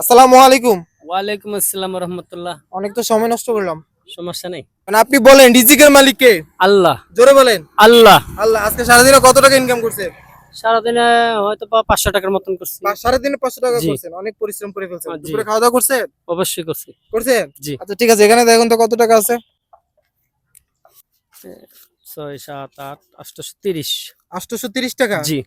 আসসালামু আলাইকুম। ওয়ালাইকুম আসসালাম রহমতুল্লাহ। অনেক তো সময় নষ্ট করলাম। সমস্যা নেই। মানে আপনি বলেন রিজিকের মালিক কে? আল্লাহ। জোরে বলেন। আল্লাহ। আল্লাহ। আজকে সারাদিনে কত টাকা ইনকাম করছেন? সারাদিনে হয়তো বা 500 টাকার মতন করছি। সারাদিনে 500 টাকা জি। করছেন। অনেক পরিশ্রম করে ফেলছেন। জি, দুপুরে খাওয়া দাওয়া করছেন? অবশ্যই করছি। করছেন? জি। আচ্ছা ঠিক আছে, এখানে দেখুন তো কত টাকা আছে। 6 7 8 830। 830 টাকা। জি,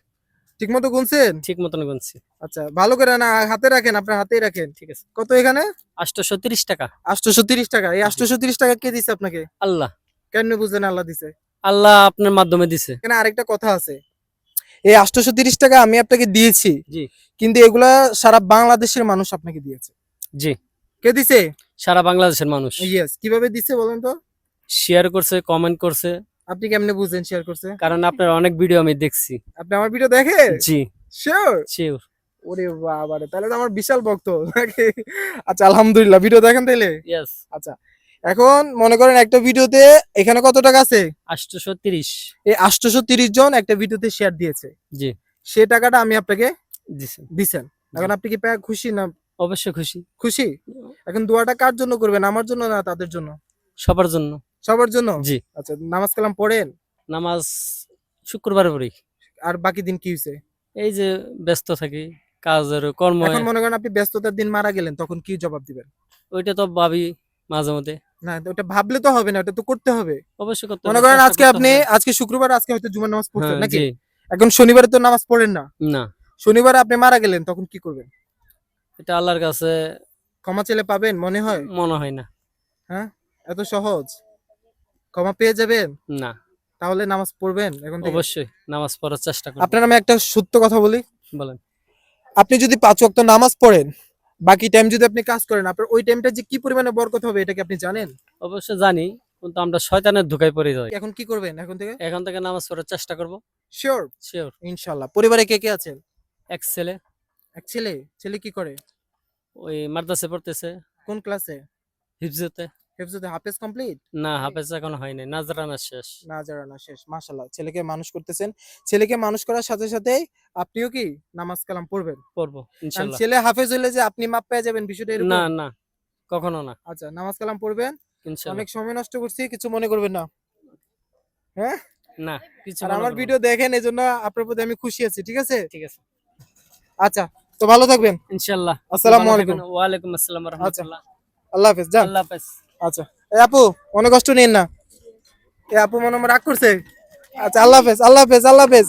ঠিকমতো গুনছেন? ঠিক মতন গুনছি। আচ্ছা ভালো করে না হাতে রাখেন, আপনার হাতেই রাখেন। ঠিক আছে। কত এখানে? 830 টাকা। 830 টাকা। এই জি। 830 টাকা কে দিছে আপনাকে? আল্লাহ। কেমনে বুঝলেন আল্লাহ দিছে? আল্লাহ আপনার মাধ্যমে দিছে। এখানে আরেকটা কথা আছে। এই 830 টাকা আমি আপনাকে দিয়েছি, জি, কিন্তু এগুলা সারা বাংলাদেশের মানুষ আপনাকে দিয়েছে। জি। কে দিছে? সারা বাংলাদেশের মানুষ ইয়েস। কিভাবে দিছে বলেন তো? শেয়ার করছে, কমেন্ট করছে। আপনি কেমনে বুঝলেন শেয়ার করছে? কারণ আপনার অনেক ভিডিও আমি দেখছি। আপনি আমার ভিডিও দেখেন? জি, শিওর? শিওর। ওরে বাবারে, তাহলে তো আমার বিশাল ভক্ত নাকি? আচ্ছা আলহামদুলিল্লাহ, ভিডিও দেখেন তাইলে? ইয়েস। আচ্ছা, এখন মনে করেন একটা ভিডিওতে এখানে কত টাকা আছে? 830। এই 830 জন একটা ভিডিওতে শেয়ার দিয়েছে। জি, সেই টাকাটা আমি আপনাকে দিছে। দিছেন। জি। এখন আপনি কি পেয়ে খুশি না? অবশ্যই খুশি। খুশি? এখন দোয়াটা কার জন্য করবেন? আমার জন্য না তাদের জন্য? সবার জন্য। সবার জন্য? জি। আচ্ছা, নামাজ কালাম পড়েন? নামাজ শুক্রবারে পড়ি। আর বাকি দিন কি হইছে? এই যে ব্যস্ত থাকি কাজের কর্মে। এখন মনে করেন আপনি ব্যস্ততার দিন মারা গেলেন, তখন কি জবাব দিবেন? ওইটা তো ভাবি মাঝে মধ্যে। না, ওটা ভাবলে তো হবে না, ওটা তো করতে হবে। অবশ্যই করতে মনে হবে, করেন চেষ্টা আজকে করতে আপনি, হবে। আজকে শুক্রবার, আজকে হয়তো জুমার নামাজ পড়ছেন হ্যাঁ, নাকি? জি। এখন শনিবারে তো নামাজ পড়েন না। না, শনিবারে আপনি মারা গেলেন, তখন কি করবেন? এটা আল্লাহর কাছে ক্ষমা চেলে পাবেন মনে হয়? মনে হয় না। হ্যাঁ, এত সহজ? ক্ষমা পেয়ে যাবেন? না, তাহলে নামাজ পড়বেন এখন থেকে? অবশ্যই নামাজ পড়ার চেষ্টা করব। আপনার আমি একটা সত্য কথা বলি। বলেন। আপনি যদি 5 ওয়াক্ত নামাজ পড়েন, বাকি টাইম যদি আপনি কাজ করেন, আপনার ওই টাইমটা যে কি পরিমাণে বরকত হবে এটা কি আপনি জানেন? অবশ্যই জানি, কিন্তু আমরা শয়তানের ধোঁকায় পড়ে যাই। এখন কি করবেন এখন থেকে? এখন থেকে নামাজ পড়ার চেষ্টা করব। শিওর? শিওর। ইনশাআল্লাহ। পরিবারে কে কে আছেন? এক ছেলে এক ছেলে। ছেলে কি করে? ওই মাদ্রাসে পড়তেছে, কোন ক্লাসে? হিফজতে। হেফজতে হাফেজ কমপ্লিট? না, হাফেজ এখনো হয় নাই, নাজরানা শেষ। না যারা না শেষ। মাশাআল্লাহ, ছেলেকে মানুষ করতেছেন। ছেলেকে মানুষ করার সাথে সাথে আপনিও কি নামাজ কালাম পড়বেন? পড়বো কারণ ইনশাল্লাহ। ছেলে হাফেজ হইলে যে আপনি মাপ পেয়ে যাবেন, বিষয়টা না, এরকম? না, কখনো না। আচ্ছা, নামাজ কালাম পড়বেন। ইনশাল্লাহ। অনেক সময় নষ্ট করছি, কিছু মনে করবেন না। হ্যাঁ? না, কিছু আর মনে আমার করবো না। ভিডিও দেখেন, এজন্য আপনার প্রতি আমি খুশি আছি। ঠিক আছে? ঠিক আছে। আচ্ছা, তো ভালো থাকবেন। ইনশাল্লাহ। আপনি আসসালামু ভালো আলাইকুম। থাকবেন। ওয়ালাইকুম আসসালাম আচ্ছা, রহমতুল্লাহ। আল্লাহ হাফেজ। যান। আল্লাহ হাফেজ। আচ্ছা, এই আপু, মনে কষ্ট নিন না। এই আপু মনে হয় রাগ করছে। আচ্ছা, আল্লাহ হাফেজ, আল্লাহ হাফেজ, আল্লাহ হাফেজ।